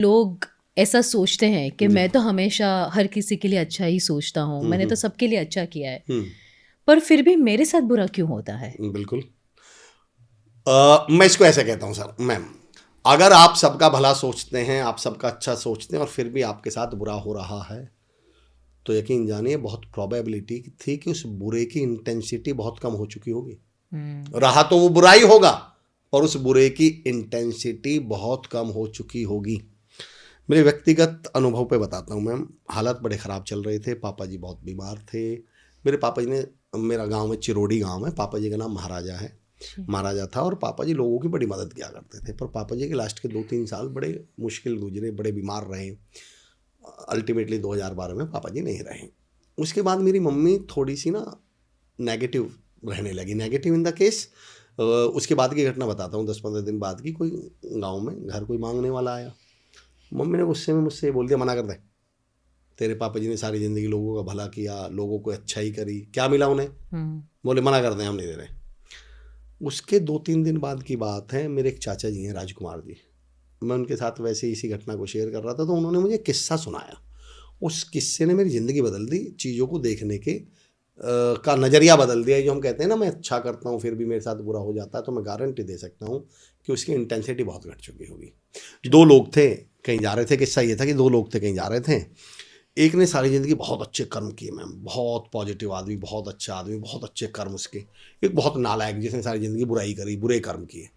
लोग ऐसा सोचते हैं कि मैं तो हमेशा हर किसी के लिए अच्छा ही सोचता हूँ, मैंने तो सबके लिए अच्छा किया है, पर फिर भी मेरे साथ बुरा क्यों होता है? बिल्कुल। मैं इसको ऐसे कहता हूँ सर मैम, अगर आप सबका भला सोचते हैं, आप सबका अच्छा सोचते हैं और फिर भी आपके साथ बुरा हो रहा है, तो यकीन जानिए बहुत प्रोबेबिलिटी थी कि उस बुरे की इंटेंसिटी बहुत कम हो चुकी होगी। रहा तो वो बुराई होगा, और उस बुरे की इंटेंसिटी बहुत कम हो चुकी होगी। मेरे व्यक्तिगत अनुभव पे बताता हूँ मैम। हालात बड़े ख़राब चल रहे थे, पापा जी बहुत बीमार थे। मेरे पापा जी ने, मेरा गांव में चिरोड़ी गांव है, पापा जी का नाम महाराजा है, महाराजा था, और पापा जी लोगों की बड़ी मदद किया करते थे। पर पापा जी के लास्ट के 2-3 साल बड़े मुश्किल गुजरे, बड़े बीमार रहे। अल्टीमेटली 2012 में पापा जी नहीं रहे। उसके बाद मेरी मम्मी थोड़ी सी ना नेगेटिव रहने लगी। नेगेटिव इन द केस, उसके बाद की घटना बताता हूँ। 10-15 दिन बाद की, कोई गांव में घर कोई मांगने वाला आया। मम्मी ने गुस्से में मुझसे बोल दिया, मना कर दे, तेरे पापा जी ने सारी ज़िंदगी लोगों का भला किया, लोगों को अच्छाई करी, क्या मिला उन्हें? बोले मना कर दें, हम नहीं दे रहे। उसके 2-3 दिन बाद की बात है, मेरे एक चाचा जी हैं, राजकुमार जी, मैं उनके साथ वैसे ही इसी घटना को शेयर कर रहा था, तो उन्होंने मुझे किस्सा सुनाया। उस किस्से ने मेरी ज़िंदगी बदल दी, चीज़ों को देखने के का नज़रिया बदल दिया। जो हम कहते हैं ना, मैं अच्छा करता हूँ फिर भी मेरे साथ बुरा हो जाता है, तो मैं गारंटी दे सकता हूँ कि उसकी इंटेंसिटी बहुत घट चुकी होगी। 2 लोग थे, कहीं जा रहे थे। किस्सा ये था कि 2 लोग थे, कहीं जा रहे थे। एक ने सारी ज़िंदगी बहुत अच्छे कर्म किए मैम, बहुत पॉजिटिव आदमी, बहुत अच्छा आदमी, बहुत अच्छे कर्म उसके। एक बहुत नालायक जिसने सारी ज़िंदगी बुराई करी, बुरे कर्म किए।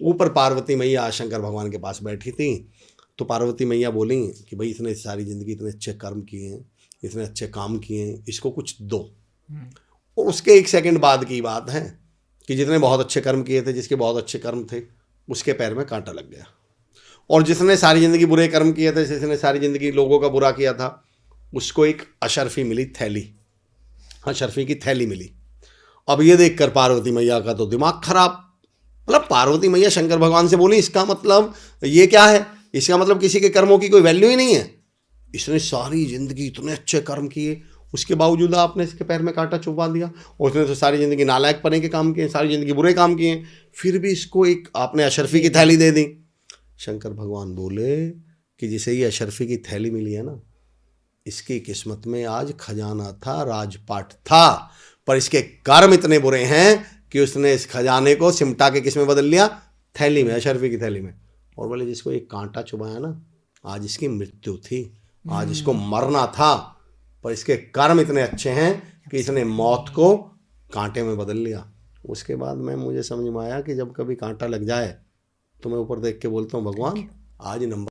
ऊपर पार्वती मैया शंकर भगवान के पास बैठी थी, तो पार्वती मैया बोली कि भाई इसने सारी ज़िंदगी इतने अच्छे कर्म किए हैं, इतने अच्छे काम किए हैं, इसको कुछ दो। और उसके 1 सेकंड बाद की बात है कि जितने बहुत अच्छे कर्म किए थे, जिसके बहुत अच्छे कर्म थे, उसके पैर में कांटा लग गया। और जिसने सारी ज़िंदगी बुरे कर्म किए थे, जिसने सारी ज़िंदगी लोगों का बुरा किया था, उसको एक अशर्फी मिली, थैली, अशर्फी की थैली मिली। अब ये देखकर पार्वती मैया का तो दिमाग खराब। मतलब पार्वती मैया शंकर भगवान से बोली, इसका मतलब ये क्या है? इसका मतलब किसी के कर्मों की कोई वैल्यू ही नहीं है। इसने सारी ज़िंदगी इतने अच्छे कर्म किए, उसके बावजूद आपने इसके पैर में कांटा चुभवा दिया। और उसने तो सारी ज़िंदगी नालायक पने के काम किए, सारी ज़िंदगी बुरे काम किए, फिर भी इसको एक आपने अशर्फी की थैली दे दी। शंकर भगवान बोले कि जिसे ये अशर्फी की थैली मिली है ना, इसकी किस्मत में आज खजाना था, राजपाट था, पर इसके कर्म इतने बुरे हैं कि उसने इस खजाने को सिमटा के किस में बदल लिया? थैली में, अशर्फी की थैली में। और बोले जिसको एक कांटा चुभाया ना, आज इसकी मृत्यु थी, आज इसको मरना था, पर इसके कर्म इतने अच्छे हैं कि इसने मौत को कांटे में बदल लिया। उसके बाद में मुझे समझ में आया कि जब कभी कांटा लग जाए तो मैं ऊपर देख के बोलता हूँ, भगवान आज नंबर